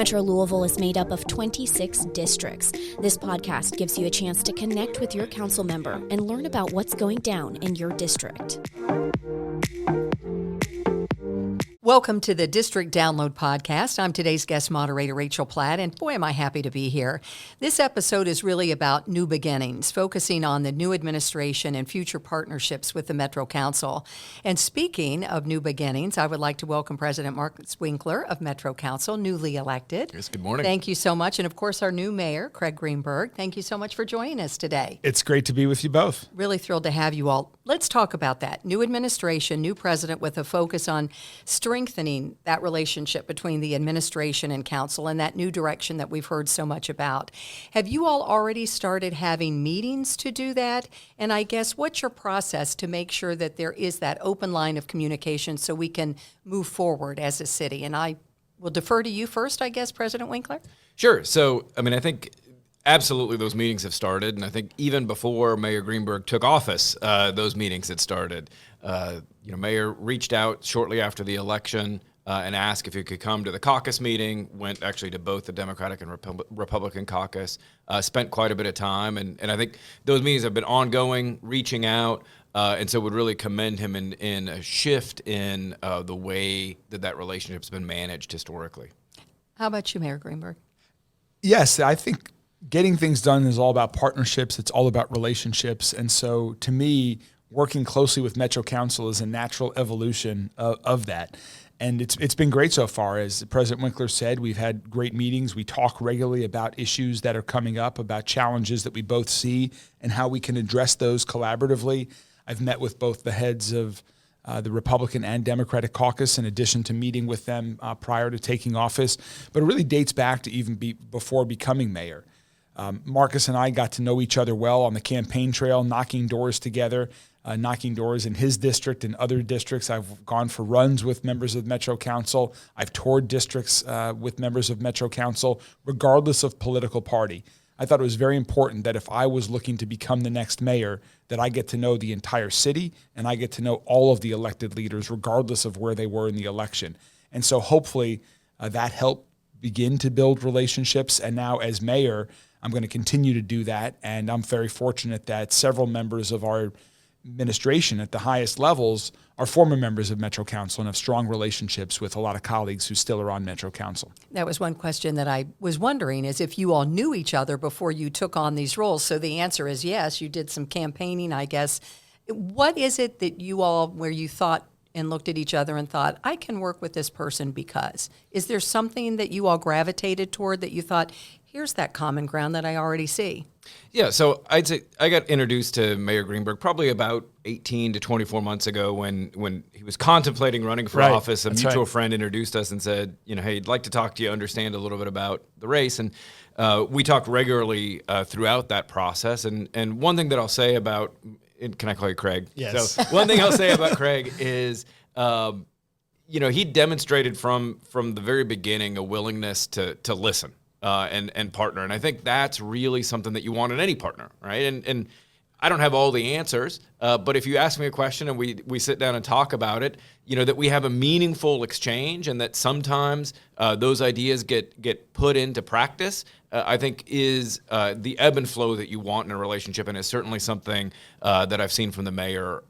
Metro Louisville is made up of 26 districts. This podcast gives you a chance to connect with your council member and learn about what's going down in your district. Welcome to the District Download Podcast. I'm today's guest moderator, Rachel Platt, and boy, am I happy to be here. This episode is really about new beginnings, focusing on the new administration and future partnerships with the Metro Council. And speaking of new beginnings, I would like to welcome President Marcus Winkler of Metro Council, newly elected. Yes, good morning. Thank you so much. And of course, our new mayor, Craig Greenberg. Thank you so much for joining us today. It's great to be with you both. Really thrilled to have you all. Let's talk about that. New administration, new president with a focus on strengthening that relationship between the administration and council and that new direction that we've heard so much about. Have you all already started having meetings to do that? And I guess what's your process to make sure that there is that open line of communication so we can move forward as a city? And I will defer to you first, I guess, President Winkler. Sure. So, I think absolutely those meetings have started. And I think even before Mayor Greenberg took office, those meetings had started. Mayor reached out shortly after the election and asked if he could come to the caucus meeting, went actually to both the Democratic and Republican caucus, spent quite a bit of time. And I think those meetings have been ongoing, reaching out, and so would really commend him in a shift in the way that relationship's been managed historically. How about you, Mayor Greenberg? Yes, I think getting things done is all about partnerships. It's all about relationships. And so to me, working closely with Metro Council is a natural evolution of that. And it's been great so far. As President Winkler said, we've had great meetings. We talk regularly about issues that are coming up, about challenges that we both see and how we can address those collaboratively. I've met with both the heads of the Republican and Democratic caucus in addition to meeting with them prior to taking office. But it really dates back to even before becoming mayor. Marcus and I got to know each other well on the campaign trail, knocking doors together, knocking doors in his district and other districts. I've gone for runs with members of Metro Council. I've toured districts with members of Metro Council, regardless of political party. I thought it was very important that if I was looking to become the next mayor, that I get to know the entire city and I get to know all of the elected leaders, regardless of where they were in the election. And so hopefully that helped begin to build relationships. And now as mayor, I'm going to continue to do that. And I'm very fortunate that several members of our administration at the highest levels are former members of Metro Council and have strong relationships with a lot of colleagues who still are on Metro Council. That was one question that I was wondering, is if you all knew each other before you took on these roles. So the answer is yes, you did some campaigning, I guess. What is it that you all, where you thought and looked at each other and thought, I can work with this person because? Is there something that you all gravitated toward that you thought, here's that common ground that I already see? Yeah, so I'd say I got introduced to Mayor Greenberg probably about 18 to 24 months ago when he was contemplating running for office. A mutual friend introduced us and said, hey, I'd like to talk to you, understand a little bit about the race. And we talked regularly throughout that process. And one thing that I'll say about, can I call you Craig? Yes. So one thing I'll say about Craig is, he demonstrated from the very beginning a willingness to listen. And partner. And I think that's really something that you want in any partner, right? And I don't have all the answers, but if you ask me a question and we sit down and talk about it, that we have a meaningful exchange and that sometimes those ideas get put into practice, I think is the ebb and flow that you want in a relationship, and is certainly something that I've seen from the mayor,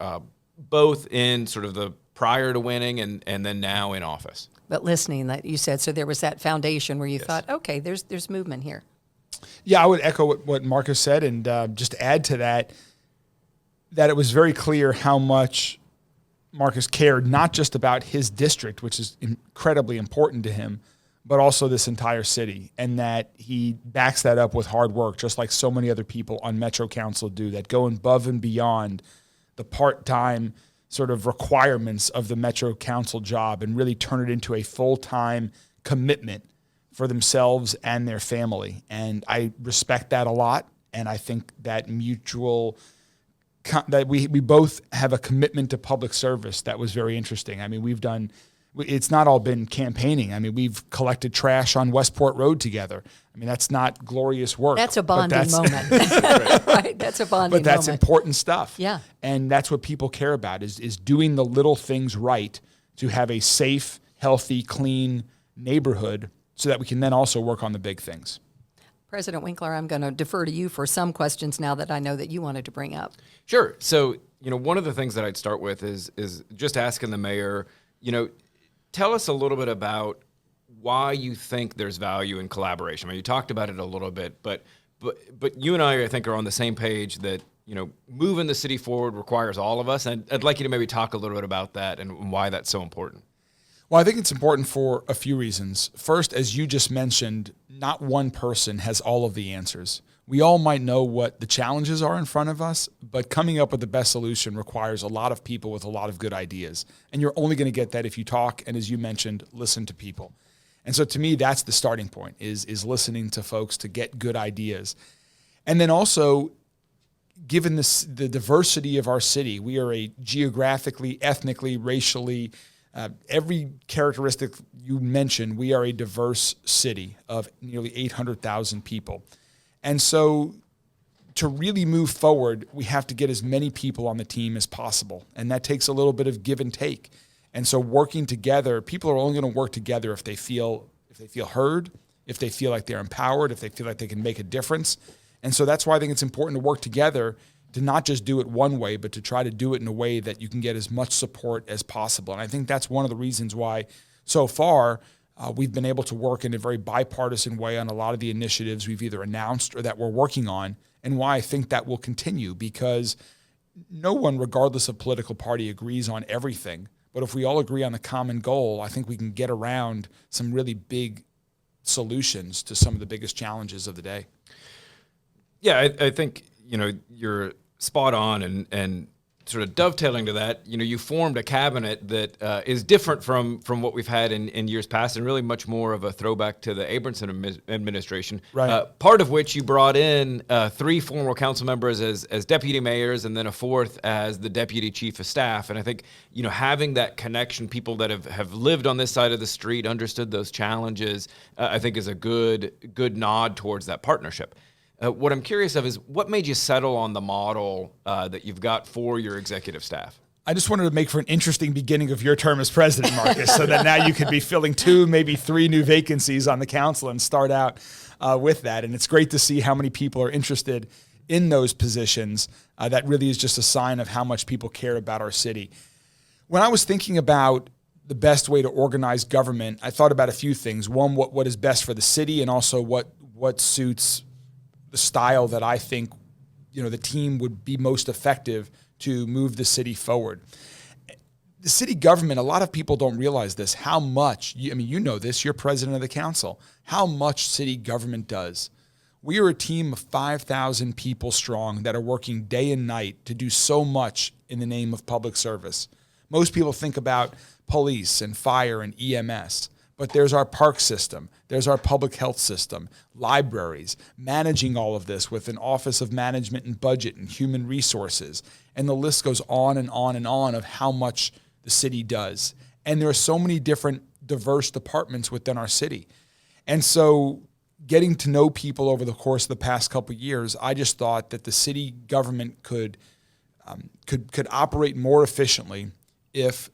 both in sort of the prior to winning and then now in office. But listening, that you said, so there was that foundation where you thought, okay, there's movement here. Yeah, I would echo what Marcus said, and just add to that it was very clear how much Marcus cared, not just about his district, which is incredibly important to him, but also this entire city, and that he backs that up with hard work, just like so many other people on Metro Council do, that go above and beyond the part-time sort of requirements of the Metro Council job and really turn it into a full-time commitment for themselves and their family. And I respect that a lot. And I think that that we both have a commitment to public service that was very interesting. I mean, it's not all been campaigning. I mean, we've collected trash on Westport Road together. I mean, that's not glorious work. That's a bonding moment. Right? That's a bonding moment. But that's important stuff. Yeah. And that's what people care about is doing the little things right to have a safe, healthy, clean neighborhood so that we can then also work on the big things. President Winkler, I'm going to defer to you for some questions now that I know that you wanted to bring up. Sure. So, one of the things that I'd start with is just asking the mayor, tell us a little bit about why you think there's value in collaboration. I mean, you talked about it a little bit, but you and I think, are on the same page that, moving the city forward requires all of us. And I'd like you to maybe talk a little bit about that and why that's so important. Well, I think it's important for a few reasons. First, as you just mentioned, not one person has all of the answers. We all might know what the challenges are in front of us, but coming up with the best solution requires a lot of people with a lot of good ideas. And you're only going to get that if you talk and, as you mentioned, listen to people. And so to me, that's the starting point, is listening to folks to get good ideas. And then also, given the diversity of our city, we are a geographically, ethnically, racially, every characteristic you mentioned, we are a diverse city of nearly 800,000 people. And so to really move forward, we have to get as many people on the team as possible. And that takes a little bit of give and take. And so working together, people are only going to work together if they feel heard, if they feel like they're empowered, if they feel like they can make a difference. And so that's why I think it's important to work together, to not just do it one way, but to try to do it in a way that you can get as much support as possible. And I think that's one of the reasons why so far we've been able to work in a very bipartisan way on a lot of the initiatives we've either announced or that we're working on, and why I think that will continue, because no one, regardless of political party, agrees on everything. But if we all agree on the common goal, I think we can get around some really big solutions to some of the biggest challenges of the day. Yeah, I think, you're spot on, and sort of dovetailing to that, you formed a cabinet that is different from what we've had in years past, and really much more of a throwback to the Abramson administration. Right. Part of which you brought in 3 former council members as deputy mayors, and then a 4th as the deputy chief of staff. And I think, having that connection, people that have lived on this side of the street, understood those challenges, I think is a good nod towards that partnership. What I'm curious of is, what made you settle on the model that you've got for your executive staff? I just wanted to make for an interesting beginning of your term as president, Marcus, so that now you could be filling 2, maybe 3 new vacancies on the council and start out with that. And it's great to see how many people are interested in those positions. That really is just a sign of how much people care about our city. When I was thinking about the best way to organize government, I thought about a few things. One, what is best for the city, and also what suits the style that I think, the team would be most effective to move the city forward. The city government, a lot of people don't realize this, how much, you know this, you're president of the council, how much city government does. We are a team of 5,000 people strong that are working day and night to do so much in the name of public service. Most people think about police and fire and EMS. But there's our park system, there's our public health system, libraries, managing all of this with an Office of Management and Budget and Human Resources. And the list goes on and on and on of how much the city does. And there are so many different diverse departments within our city. And so getting to know people over the course of the past couple of years, I just thought that the city government could operate more efficiently if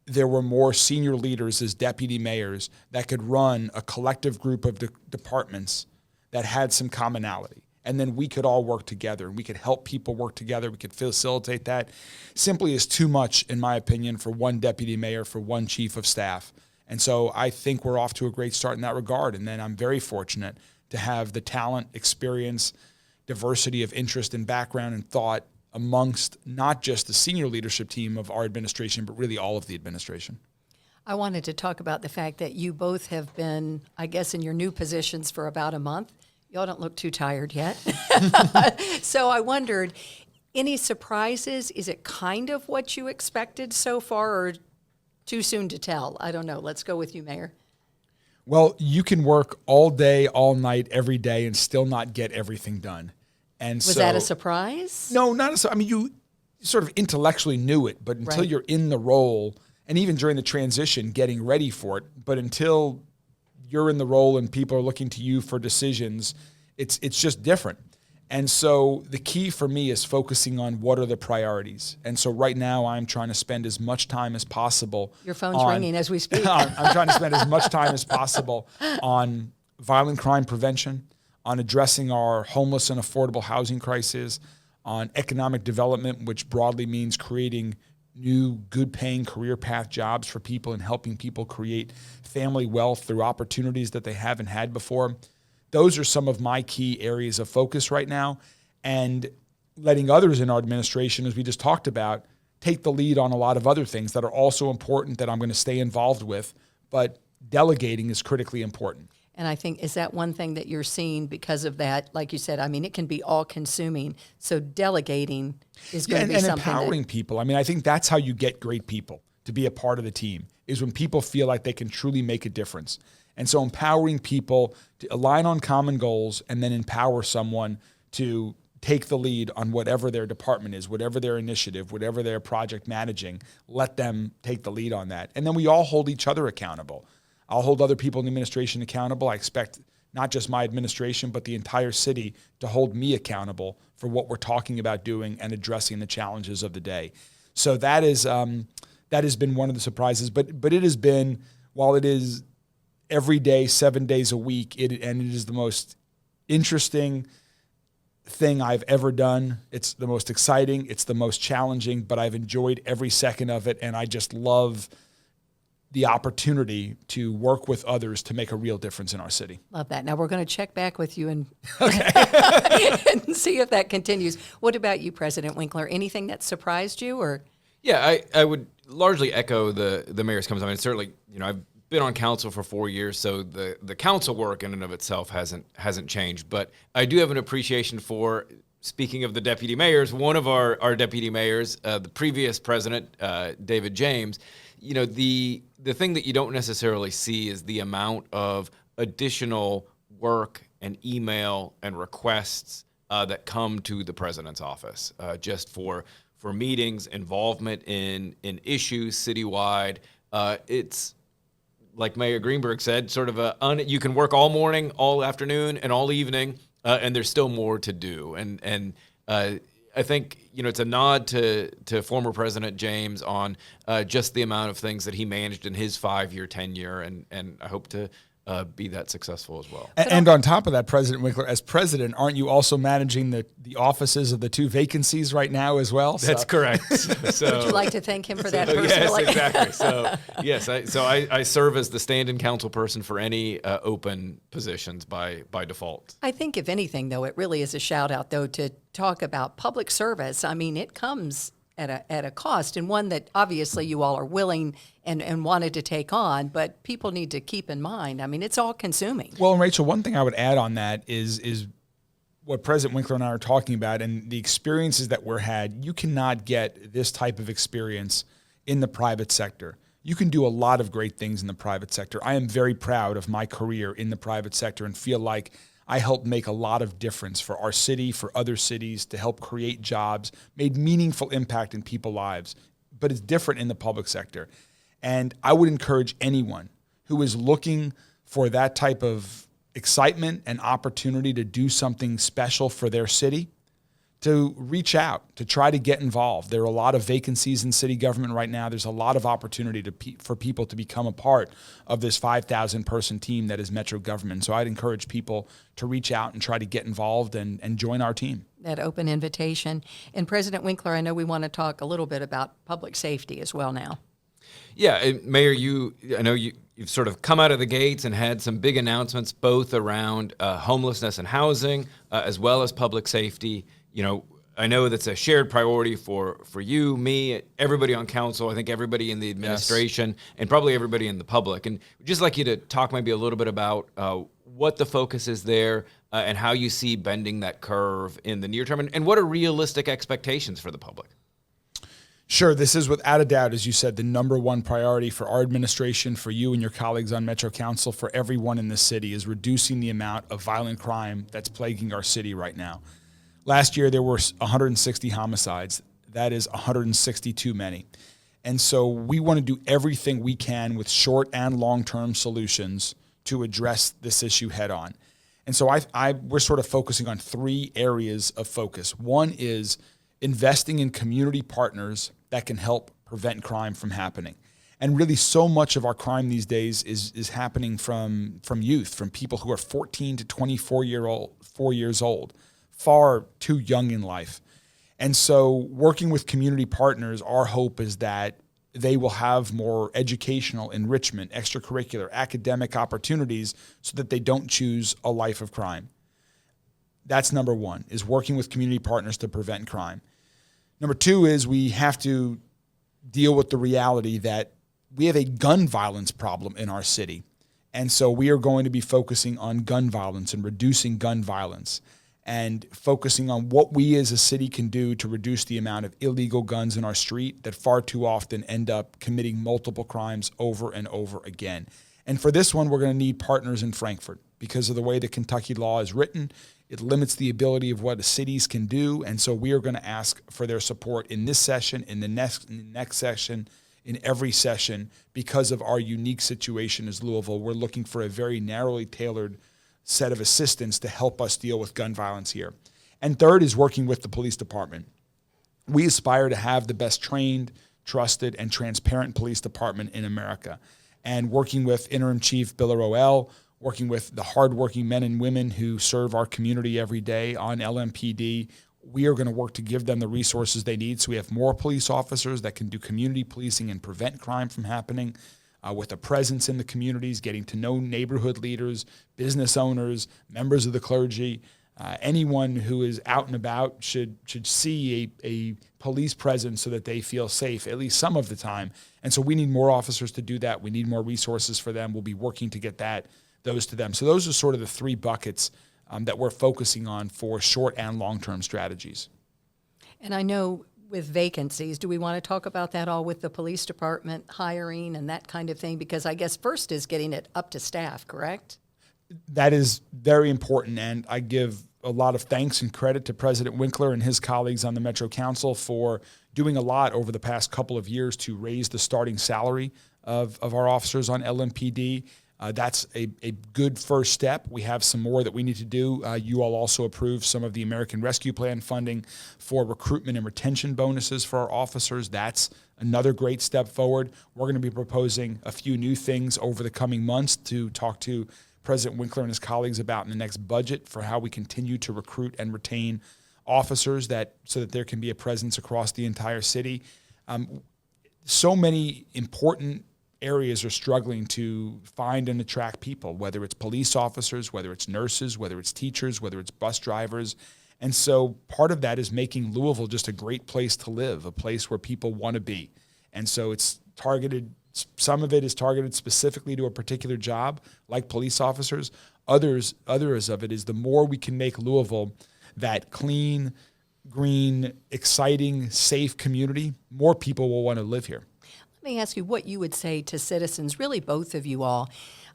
there were more senior leaders as deputy mayors that could run a collective group of departments that had some commonality. And then we could all work together. We could help people work together. We could facilitate that. Simply is too much, in my opinion, for one deputy mayor, for one chief of staff. And so I think we're off to a great start in that regard. And then I'm very fortunate to have the talent, experience, diversity of interest and background and thought amongst not just the senior leadership team of our administration, but really all of the administration. I wanted to talk about the fact that you both have been, I guess, in your new positions for about a month. Y'all don't look too tired yet. So I wondered, any surprises? Is it kind of what you expected so far, or too soon to tell? I don't know. Let's go with you, Mayor. Well, you can work all day, all night, every day, and still not get everything done. And Was that a surprise? No, not a. I mean, you sort of intellectually knew it, but until you're in the role, and even during the transition, getting ready for it, but until you're in the role and people are looking to you for decisions, it's just different. And so the key for me is focusing on what are the priorities. And so right now I'm trying to spend as much time as possible. Your phone's ringing as we speak. I'm trying to spend as much time as possible on violent crime prevention, on addressing our homeless and affordable housing crisis, on economic development, which broadly means creating new good-paying career path jobs for people and helping people create family wealth through opportunities that they haven't had before. Those are some of my key areas of focus right now, and letting others in our administration, as we just talked about, take the lead on a lot of other things that are also important that I'm going to stay involved with, but delegating is critically important. And I think, is that one thing that you're seeing because of that? Like you said, I mean, it can be all-consuming. So delegating is going to be and something. And empowering people. I mean, I think that's how you get great people to be a part of the team, is when people feel like they can truly make a difference. And so empowering people to align on common goals and then empower someone to take the lead on whatever their department is, whatever their initiative, whatever their project managing, let them take the lead on that. And then we all hold each other accountable. I'll hold other people in the administration accountable. I expect not just my administration, but the entire city to hold me accountable for what we're talking about doing and addressing the challenges of the day. So that has been one of the surprises. But it has been, while it is every day, 7 days a week, it is the most interesting thing I've ever done. It's the most exciting. It's the most challenging, but I've enjoyed every second of it, and I just love the opportunity to work with others to make a real difference in our city. Love that. Now we're going to check back with you and, and see if that continues. What about you, President Winkler? Anything that surprised you, or? Yeah, I would largely echo the mayor's comments. I mean, certainly, I've been on council for 4 years, so the council work in and of itself hasn't changed. But I do have an appreciation for, speaking of the deputy mayors, one of our deputy mayors, the previous president, David James. The thing that you don't necessarily see is the amount of additional work and email and requests that come to the president's office, just for meetings, involvement in issues citywide. It's, like Mayor Greenberg said, sort of you can work all morning, all afternoon, and all evening, and there's still more to do. And I think, it's a nod to former President James on just the amount of things that he managed in his 5-year tenure, and I hope to be that successful as well. And on top of that, President Winkler, as president, aren't you also managing the offices of the 2 vacancies right now as well? That's correct. So, would you like to thank him for that personally? Yes, exactly. So, yes, I serve as the stand-in council person for any open positions by default. I think, if anything, though, it really is a shout-out, though, to talk about public service. I mean, it comes at a cost, and one that obviously you all are willing and wanted to take on, but people need to keep in mind. I mean, it's all consuming. Well, and Rachel, one thing I would add on that is what President Winkler and I are talking about, and the experiences that we're had. You cannot get this type of experience in the private sector. You can do a lot of great things in the private sector. I am very proud of my career in the private sector and feel like I helped make a lot of difference for our city, for other cities, to help create jobs, made meaningful impact in people's lives. But it's different in the public sector. And I would encourage anyone who is looking for that type of excitement and opportunity to do something special for their city to reach out, to try to get involved. There are a lot of vacancies in city government right now. There's a lot of opportunity for people to become a part of this 5,000-person team that is Metro government. So I'd encourage people to reach out and try to get involved and join our team. That open invitation. And President Winkler, I know we want to talk a little bit about public safety as well now. Yeah, and Mayor, I know you've sort of come out of the gates and had some big announcements, both around homelessness and housing, as well as public safety. I know that's a shared priority for you, me, everybody on council, I think everybody in the administration, yes, and probably everybody in the public. And we'd just like you to talk maybe a little bit about what the focus is there and how you see bending that curve in the near term, and what are realistic expectations for the public. Sure. This is without a doubt, as you said, the number one priority for our administration, for you and your colleagues on Metro Council, for everyone in the city, is reducing the amount of violent crime that's plaguing our city right now. Last year, there were 160 homicides. That is 160 too many. And so we want to do everything we can with short and long-term solutions to address this issue head on. And so we're sort of focusing on 3 areas of focus. One is investing in community partners that can help prevent crime from happening. And really so much of our crime these days is happening from youth, from people who are 14 to 24 years old, far too young in life. And so working with community partners, our hope is that they will have more educational, enrichment, extracurricular, academic opportunities so that they don't choose a life of crime. That's number one, is working with community partners to prevent crime. Number 2 is we have to deal with the reality that we have a gun violence problem in our city. And so we are going to be focusing on gun violence and reducing gun violence and focusing on what we as a city can do to reduce the amount of illegal guns in our street that far too often end up committing multiple crimes over and over again. And for this one, we're going to need partners in Frankfort because of the way the Kentucky law is written. It limits the ability of what the cities can do. And so we are going to ask for their support in this session, in the next session, in every session, because of our unique situation as Louisville. We're looking for a very narrowly tailored set of assistance to help us deal with gun violence here. And third is working with the police department. We aspire to have the best trained, trusted, and transparent police department in America. And working with Interim Chief Biller Roel, working with the hardworking men and women who serve our community every day on LMPD, we are going to work to give them the resources they need so we have more police officers that can do community policing and prevent crime from happening, with a presence in the communities, getting to know neighborhood leaders, business owners, members of the clergy. Anyone who is out and about should see a police presence so that they feel safe at least some of the time. And so we need more officers to do that. We need more resources for them. We'll be working to get those to them. So those are sort of the 3 buckets that we're focusing on for short and long-term strategies. And I know with vacancies, do we want to talk about that all with the police department hiring and that kind of thing? Because I guess first is getting it up to staff, correct? That is very important, and I give a lot of thanks and credit to President Winkler and his colleagues on the Metro Council for doing a lot over the past couple of years to raise the starting salary of our officers on LMPD. That's a good first step. We have some more that we need to do. You all also approved some of the American Rescue Plan funding for recruitment and retention bonuses for our officers. That's another great step forward. We're going to be proposing a few new things over the coming months to talk to President Winkler and his colleagues about in the next budget for how we continue to recruit and retain officers so that there can be a presence across the entire city. So many important areas are struggling to find and attract people, whether it's police officers, whether it's nurses, whether it's teachers, whether it's bus drivers. And so part of that is making Louisville just a great place to live, a place where people want to be. And so it's targeted, some of it is targeted specifically to a particular job, like police officers. Others of it is the more we can make Louisville that clean, green, exciting, safe community, more people will want to live here. Let me ask you what you would say to citizens, really both of you all.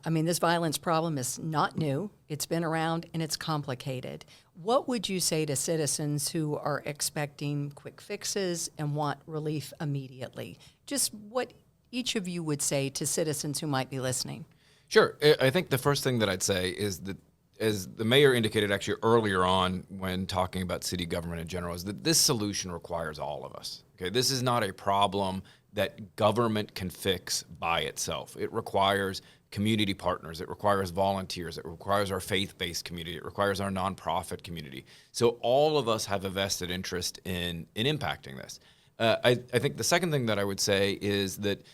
I mean, this violence problem is not new. It's been around and it's complicated. What would you say to citizens who are expecting quick fixes and want relief immediately? Just what each of you would say to citizens who might be listening. Sure. I think the first thing that I'd say is that, as the mayor indicated actually earlier on when talking about city government in general, is that this solution requires all of us. Okay, this is not a problem that government can fix by itself. It requires community partners. It requires volunteers. It requires our faith-based community. It requires our nonprofit community. So all of us have a vested interest in impacting this. I think the second thing that I would say is that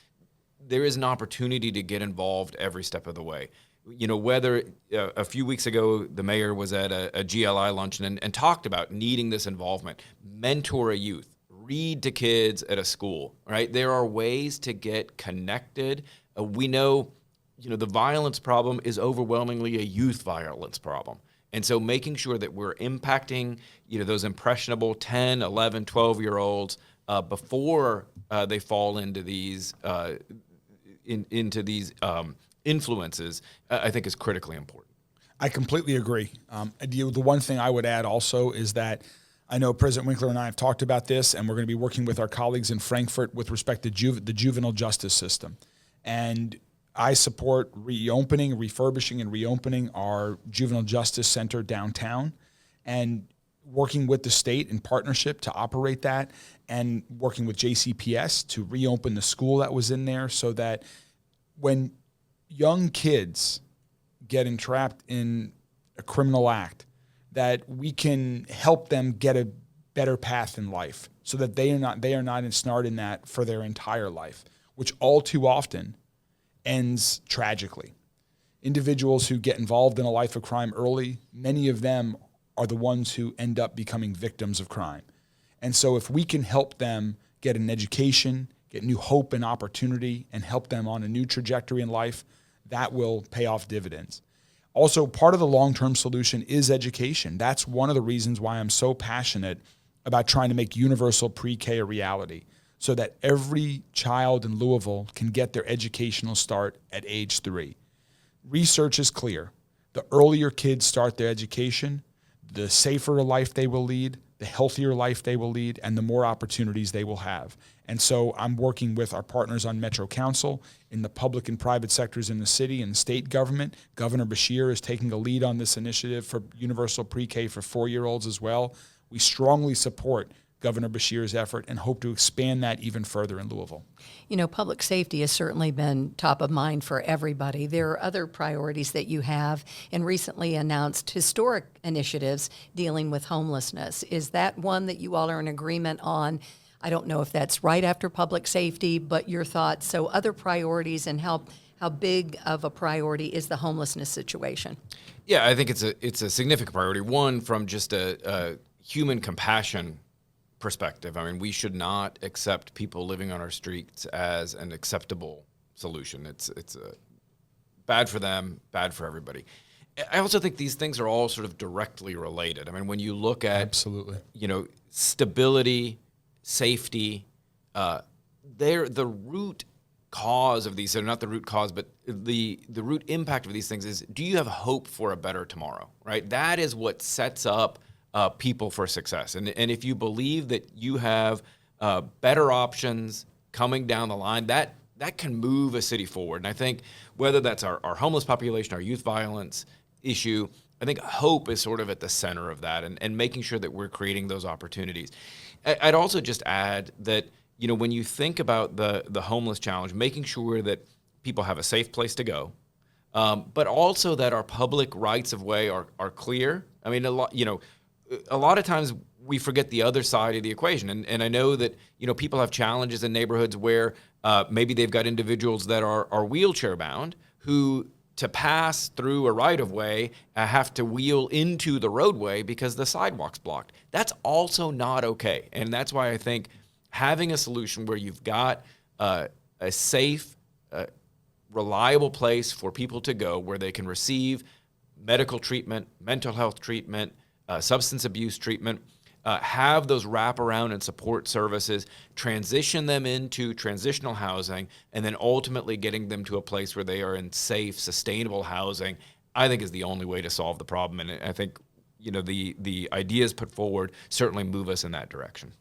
there is an opportunity to get involved every step of the way. You know, whether a few weeks ago the mayor was at a GLI luncheon and talked about needing this involvement, mentor a youth, read to kids at a school, right? There are ways to get connected. We know, the violence problem is overwhelmingly a youth violence problem. And so making sure that we're impacting, those impressionable 10, 11, 12-year-olds before they fall into these influences, I think is critically important. I completely agree. The one thing I would add also is that I know President Winkler and I have talked about this, and we're going to be working with our colleagues in Frankfort with respect to the juvenile justice system. And I support refurbishing and reopening our juvenile justice center downtown, and working with the state in partnership to operate that, and working with JCPS to reopen the school that was in there, so that when young kids get entrapped in a criminal act, that we can help them get a better path in life, so that they are not ensnared in that for their entire life, which all too often ends tragically. Individuals who get involved in a life of crime early, many of them are the ones who end up becoming victims of crime. And so if we can help them get an education, get new hope and opportunity, and help them on a new trajectory in life, that will pay off dividends. Also, part of the long-term solution is education. That's one of the reasons why I'm so passionate about trying to make universal pre-K a reality, so that every child in Louisville can get their educational start at age 3. Research is clear. The earlier kids start their education, the safer life they will lead, the healthier life they will lead, and the more opportunities they will have. And so I'm working with our partners on Metro Council, in the public and private sectors in the city and state government. Governor Beshear is taking a lead on this initiative for universal pre-K for 4-year-olds as well. We strongly support Governor Beshear's effort and hope to expand that even further in Louisville. You know, public safety has certainly been top of mind for everybody. There are other priorities that you have, and recently announced historic initiatives dealing with homelessness. Is that one that you all are in agreement on? I don't know if that's right after public safety, but your thoughts. So other priorities, and how big of a priority is the homelessness situation? Yeah, I think it's a significant priority. One, from just a human compassion perspective. I mean, we should not accept people living on our streets as an acceptable solution. It's bad for them, bad for everybody. I also think these things are all sort of directly related. I mean, when you look at Absolutely. Stability, safety, they're the root cause of these. They're not the root cause, but the root impact of these things is, do you have hope for a better tomorrow, right? That is what sets up people for success. And if you believe that you have better options coming down the line, that can move a city forward. And I think whether that's our homeless population, our youth violence issue, I think hope is sort of at the center of that, and making sure that we're creating those opportunities. I'd also just add that, when you think about the homeless challenge, making sure that people have a safe place to go, but also that our public rights of way are clear. I mean, a lot of times we forget the other side of the equation. And I know that, people have challenges in neighborhoods where maybe they've got individuals that are wheelchair bound, who, to pass through a right of way, have to wheel into the roadway because the sidewalk's blocked. That's also not okay. And that's why I think having a solution where you've got a safe, reliable place for people to go, where they can receive medical treatment, mental health treatment, substance abuse treatment, have those wraparound and support services, transition them into transitional housing, and then ultimately getting them to a place where they are in safe, sustainable housing, I think is the only way to solve the problem. And I think, the ideas put forward certainly move us in that direction.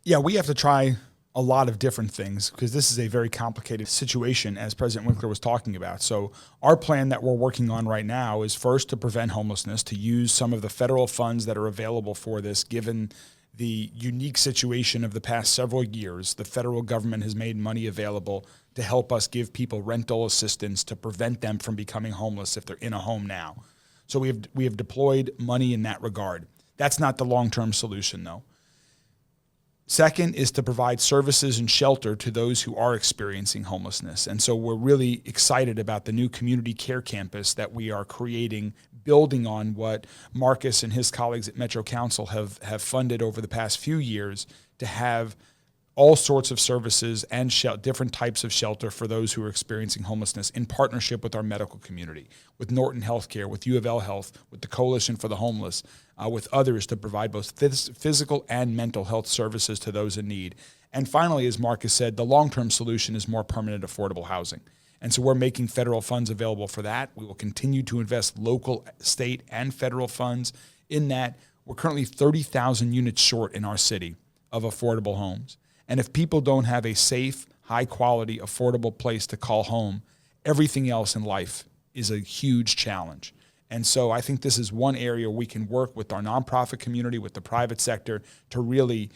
Yeah, we have to try a lot of different things, because this is a very complicated situation, as President Winkler was talking about. So our plan that we're working on right now is, first, to prevent homelessness, to use some of the federal funds that are available for this. Given the unique situation of the past several years, the federal government has made money available to help us give people rental assistance to prevent them from becoming homeless if they're in a home now. So we have deployed money in that regard. That's not the long-term solution, though. Second is to provide services and shelter to those who are experiencing homelessness. And so we're really excited about the new community care campus that we are creating, building on what Marcus and his colleagues at Metro Council have funded over the past few years, to have all sorts of services and different types of shelter for those who are experiencing homelessness, in partnership with our medical community, with Norton Healthcare, with U of L Health, with the Coalition for the Homeless, with others, to provide both physical and mental health services to those in need. And finally, as Marcus said, the long-term solution is more permanent affordable housing. And so we're making federal funds available for that. We will continue to invest local, state, and federal funds in that. We're currently 30,000 units short in our city of affordable homes. And if people don't have a safe, high-quality, affordable place to call home, everything else in life is a huge challenge. And so I think this is one area we can work with our nonprofit community, with the private sector, to really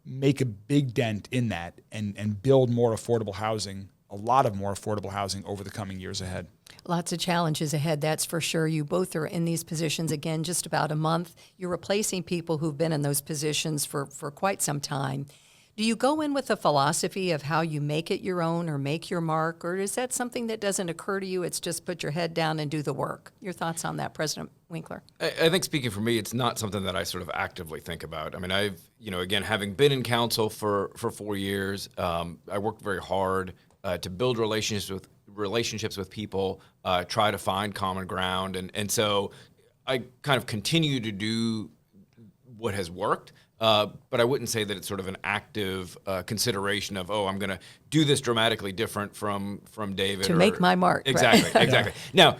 make a big dent in that and build more affordable housing, a lot of more affordable housing over the coming years ahead. Lots of challenges ahead, that's for sure. You both are in these positions, again, just about a month. You're replacing people who've been in those positions for quite some time. Do you go in with a philosophy of how you make it your own or make your mark, or is that something that doesn't occur to you? It's just put your head down and do the work. Your thoughts on that, President Winkler? I think speaking for me, it's not something that I sort of actively think about. I mean, again, having been in council for 4 years, I worked very hard to build relationships with people, try to find common ground. And so I kind of continue to do what has worked. But I wouldn't say that it's sort of an active consideration of, I'm going to do this dramatically different from David. To make my mark. Exactly, right? exactly. Now,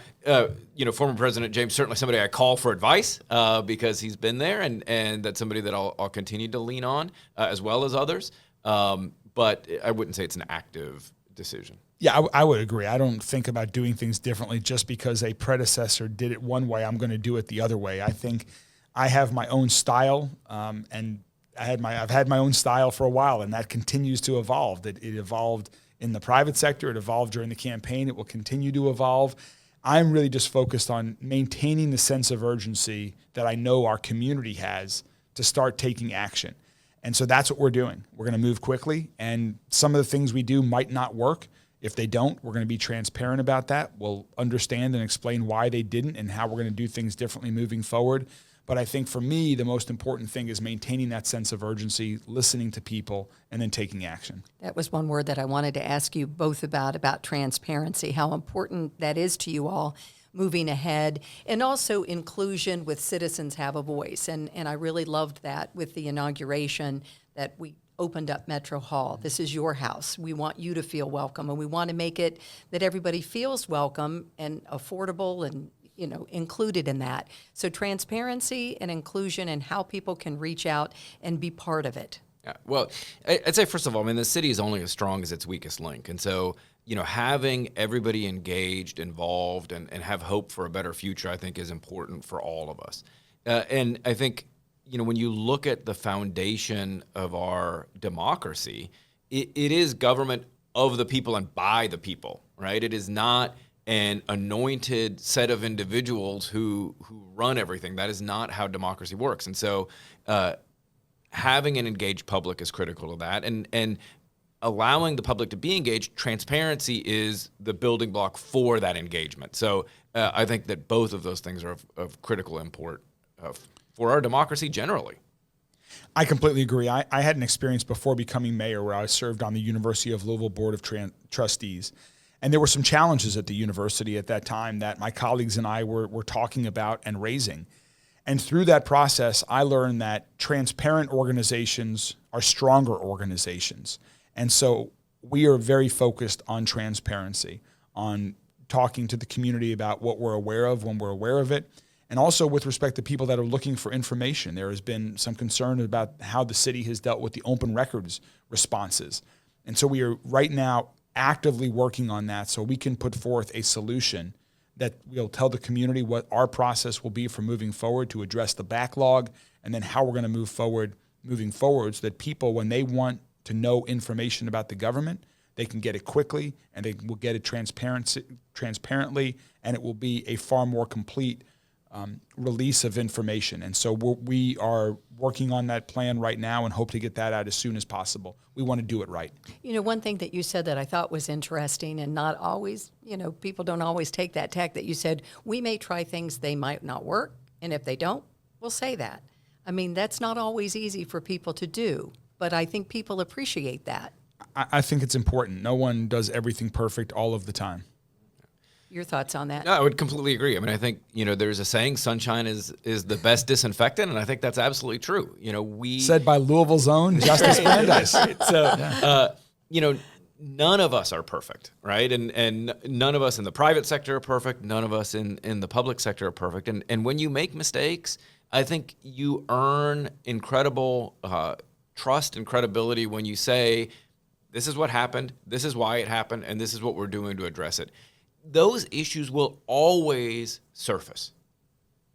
former President James, certainly somebody I call for advice because he's been there, and that's somebody that I'll continue to lean on as well as others. But I wouldn't say it's an active decision. Yeah, I would agree. I don't think about doing things differently just because a predecessor did it one way, I'm going to do it the other way. I think I have my own style, and I've had my own style for a while, and that continues to evolve. It evolved in the private sector. It evolved during the campaign. It will continue to evolve. I'm really just focused on maintaining the sense of urgency that I know our community has to start taking action. And so that's what we're doing. We're going to move quickly, and some of the things we do might not work. If they don't, we're going to be transparent about that. We'll understand and explain why they didn't and how we're going to do things differently moving forward. But I think for me, the most important thing is maintaining that sense of urgency, listening to people, and then taking action. That was one word that I wanted to ask you both about transparency, how important that is to you all moving ahead, and also inclusion with Citizens Have a Voice. And I really loved that with the inauguration that we opened up Metro Hall. This is your house. We want you to feel welcome, and we want to make it that everybody feels welcome and affordable and included in that. So transparency and inclusion and how people can reach out and be part of it. Yeah, well, I'd say, first of all, the city is only as strong as its weakest link. And so, having everybody engaged, involved, and have hope for a better future, I think is important for all of us. And I think, when you look at the foundation of our democracy, it is government of the people and by the people, right? It is not an anointed set of individuals who run everything. That is not how democracy works. And so having an engaged public is critical to that. And allowing the public to be engaged, transparency is the building block for that engagement. So I think that both of those things are of critical import for our democracy generally. I completely agree. I had an experience before becoming mayor where I served on the University of Louisville Board of Trustees. And there were some challenges at the university at that time that my colleagues and I were talking about and raising. And through that process, I learned that transparent organizations are stronger organizations. And so we are very focused on transparency, on talking to the community about what we're aware of when we're aware of it, and also with respect to people that are looking for information. There has been some concern about how the city has dealt with the open records responses. And so we are right now actively working on that so we can put forth a solution that will tell the community what our process will be for moving forward to address the backlog, and then how we're going to moving forward so that people, when they want to know information about the government, they can get it quickly and they will get it transparently, and it will be a far more complete release of information. And so we are working on that plan right now and hope to get that out as soon as possible. We want to do it right. One thing that you said that I thought was interesting, and not always, people don't always take that tack, that you said, we may try things, they might not work, and if they don't, we'll say that. That's not always easy for people to do, but I think people appreciate that. I think it's important. No one does everything perfect all of the time. Your thoughts on that? No, I would completely agree. I think, there's a saying, sunshine is the best disinfectant, and I think that's absolutely true. Said by Louisville's own Justice Brandeis. So, none of us are perfect, right? And none of us in the private sector are perfect. None of us in the public sector are perfect. And when you make mistakes, I think you earn incredible trust and credibility when you say, this is what happened, this is why it happened, and this is what we're doing to address it. those issues will always surface.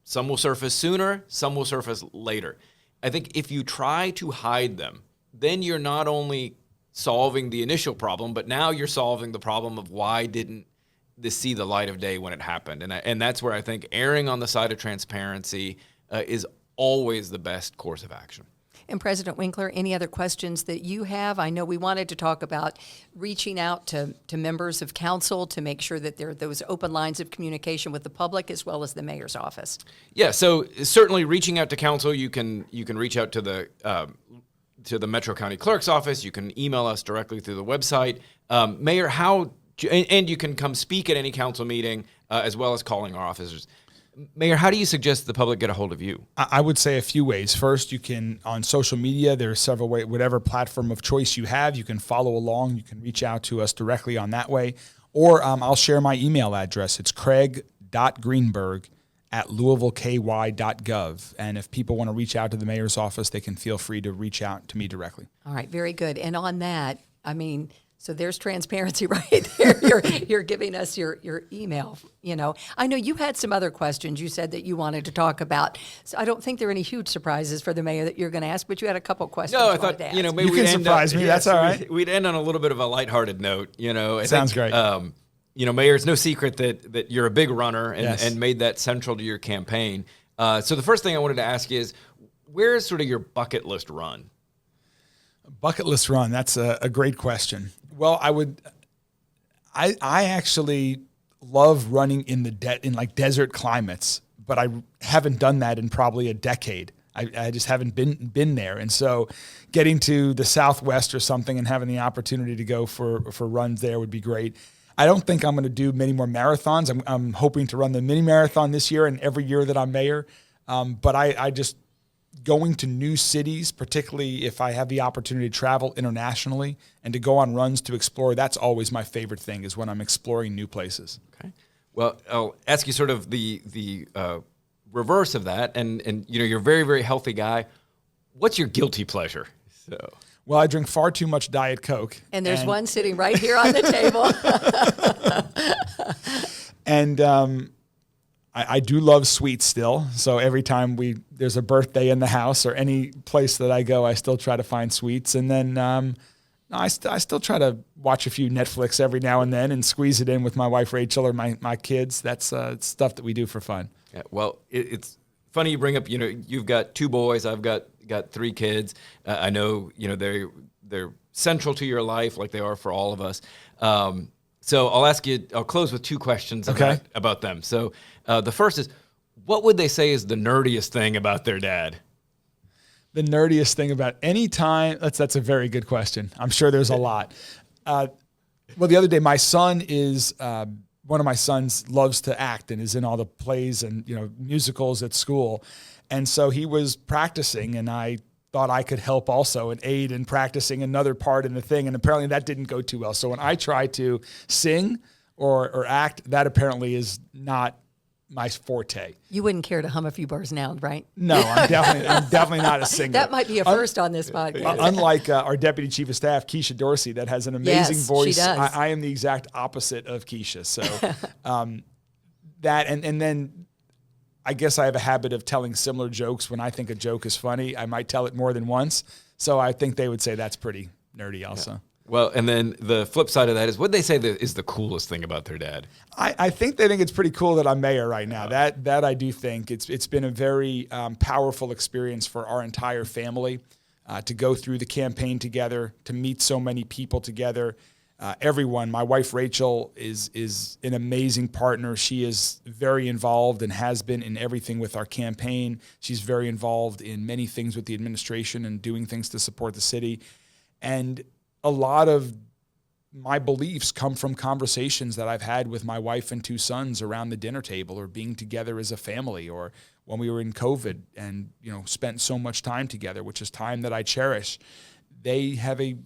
Some will surface sooner, some will surface later. I think if you try to hide them, then you're not only solving the initial problem, but now you're solving the problem of why didn't this see the light of day when it happened. And that's where I think erring on the side of transparency is always the best course of action. And President Winkler, any other questions that you have? I know we wanted to talk about reaching out to members of council to make sure that there are those open lines of communication with the public as well as the mayor's office. Yeah, so certainly reaching out to council, you can reach out to the Metro County Clerk's office. You can email us directly through the website. Mayor, and you can come speak at any council meeting as well as calling our officers. Mayor, how do you suggest the public get a hold of you? I would say a few ways. First, you can, on social media, there are several ways, whatever platform of choice you have, you can follow along. You can reach out to us directly on that way. Or I'll share my email address. It's craig.greenberg@louisvilleky.gov. And if people want to reach out to the mayor's office, they can feel free to reach out to me directly. All right, very good. And on that, so there's transparency right there. You're giving us your email. I know you had some other questions you said that you wanted to talk about. So I don't think there are any huge surprises for the mayor that you're going to ask, but you had a couple questions. No, I thought, maybe you can surprise me. That's all right. We'd end on a little bit of a lighthearted note. Sounds great. Mayor, it's no secret that you're a big runner and made that central to your campaign. So the first thing I wanted to ask you is, where's sort of your bucket list run? Bucket list run. That's a great question. Well, I actually love running in like desert climates, but I haven't done that in probably a decade. I just haven't been there. And so getting to the Southwest or something and having the opportunity to go for runs there would be great. I don't think I'm going to do many more marathons. I'm hoping to run the mini marathon this year and every year that I'm mayor. But I just going to new cities, particularly if I have the opportunity to travel internationally and to go on runs to explore, that's always my favorite thing, is when I'm exploring new places. Okay. Well, I'll ask you sort of the reverse of that, and you're a very, very healthy guy. What's your guilty pleasure? Well, I drink far too much Diet Coke. And there's one sitting right here on the table. And I do love sweets still. So every time there's a birthday in the house or any place that I go, I still try to find sweets. And then I still try to watch a few Netflix every now and then and squeeze it in with my wife, Rachel, or my kids. That's stuff that we do for fun. Yeah, well, it's funny you bring up, you've got 2 boys. I've got 3 kids. I know, they're central to your life like they are for all of us. So I'll close with 2 questions about them. So the first is, what would they say is the nerdiest thing about their dad? The nerdiest thing about any time? That's a very good question. I'm sure there's a lot. Well, the other day, my son is, one of my sons loves to act and is in all the plays and, musicals at school. And so he was practicing, and I thought I could help also and aid in practicing another part in the thing. And apparently that didn't go too well. So when I try to sing or act, that apparently is not my forte. You wouldn't care to hum a few bars now, right? No, I'm definitely not a singer. That might be a first on this podcast. Unlike our Deputy Chief of Staff, Keisha Dorsey, that has an amazing voice. She does. I am the exact opposite of Keisha. So that and then I guess I have a habit of telling similar jokes. When I think a joke is funny, I might tell it more than once. So I think they would say that's pretty nerdy also. Yeah. Well, and then the flip side of that is, what they say is the coolest thing about their dad? I think they think it's pretty cool that I'm mayor right now. That I do think. It's been a very powerful experience for our entire family to go through the campaign together, to meet so many people together. Everyone, my wife Rachel is an amazing partner. She is very involved and has been in everything with our campaign. She's very involved in many things with the administration and doing things to support the city. And a lot of my beliefs come from conversations that I've had with my wife and 2 sons around the dinner table, or being together as a family, or when we were in COVID and spent so much time together, which is time that I cherish. They have a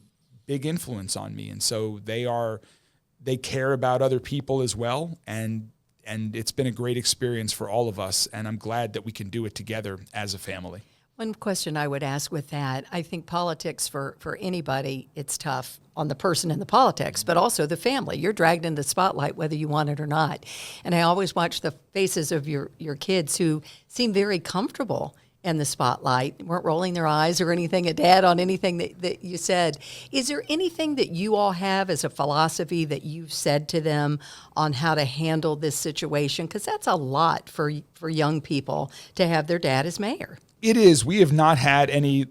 big influence on me, and so they care about other people as well, and it's been a great experience for all of us, and I'm glad that we can do it together as a family. One question I would ask with that, I think politics for anybody, it's tough on the person in the politics, but also the family. You're dragged in the spotlight whether you want it or not. And I always watch the faces of your kids who seem very comfortable in the spotlight, weren't rolling their eyes or anything at Dad on anything that you said. Is there anything that you all have as a philosophy that you've said to them on how to handle this situation? Because that's a lot for young people to have their dad as mayor. It is. We have not had any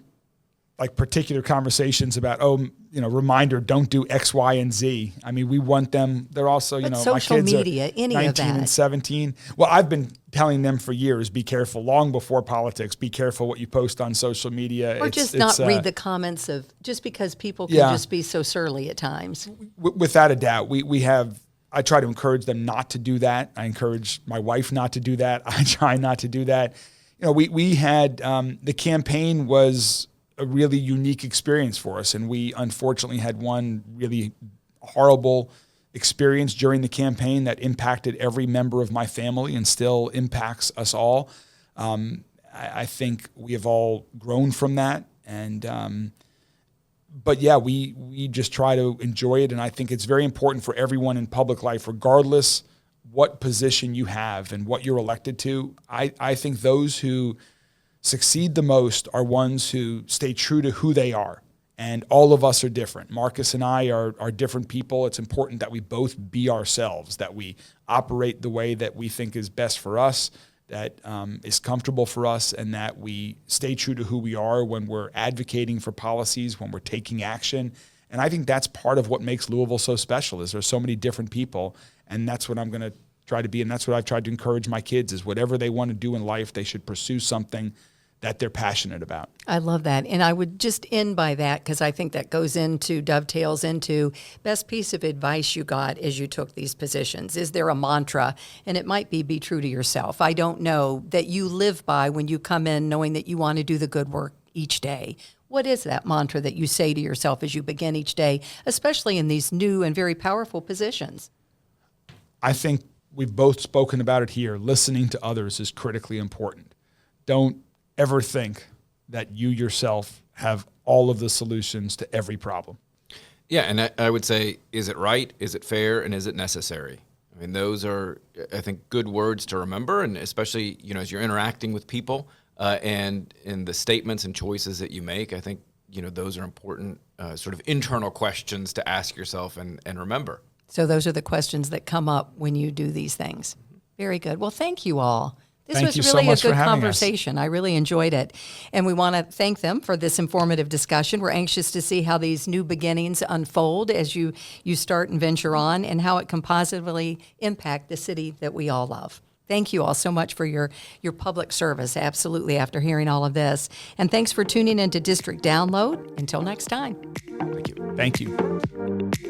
particular conversations about, reminder, don't do X, Y, and Z. I mean, we want them. They're also, but my social kids media, are any 19 of that. and 17. Well, I've been telling them for years, be careful, long before politics, be careful what you post on social media. Or just not read the comments of, just because people can just be so surly at times. Without a doubt, I try to encourage them not to do that. I encourage my wife not to do that. I try not to do that. We had, the campaign was a really unique experience for us. And we unfortunately had one really horrible experience during the campaign that impacted every member of my family and still impacts us all. I think we have all grown from that. And, but yeah, we just try to enjoy it. And I think it's very important for everyone in public life, regardless what position you have and what you're elected to. I think those who succeed the most are ones who stay true to who they are. And all of us are different. Marcus and I are different people. It's important that we both be ourselves, that we operate the way that we think is best for us, that is comfortable for us, and that we stay true to who we are when we're advocating for policies, when we're taking action. And I think that's part of what makes Louisville so special, is there's so many different people. And that's what I'm going to try to be. And that's what I've tried to encourage my kids, is whatever they want to do in life, they should pursue something that they're passionate about. I love that. And I would just end by that, because I think that dovetails into best piece of advice you got as you took these positions. Is there a mantra? And it might be true to yourself. I don't know, that you live by when you come in knowing that you want to do the good work each day. What is that mantra that you say to yourself as you begin each day, especially in these new and very powerful positions? I think we've both spoken about it here. Listening to others is critically important. Don't ever think that you yourself have all of the solutions to every problem. Yeah, and I would say, is it right, is it fair, and is it necessary? I mean, those are, I think, good words to remember, and especially, as you're interacting with people and in the statements and choices that you make, I think, those are important sort of internal questions to ask yourself and remember. So those are the questions that come up when you do these things. Very good. Well, thank you all. This was really a good conversation. I really enjoyed it. And we want to thank them for this informative discussion. We're anxious to see how these new beginnings unfold as you start and venture on, and how it can positively impact the city that we all love. Thank you all so much for your public service, absolutely, after hearing all of this. And thanks for tuning into District Download. Until next time. Thank you.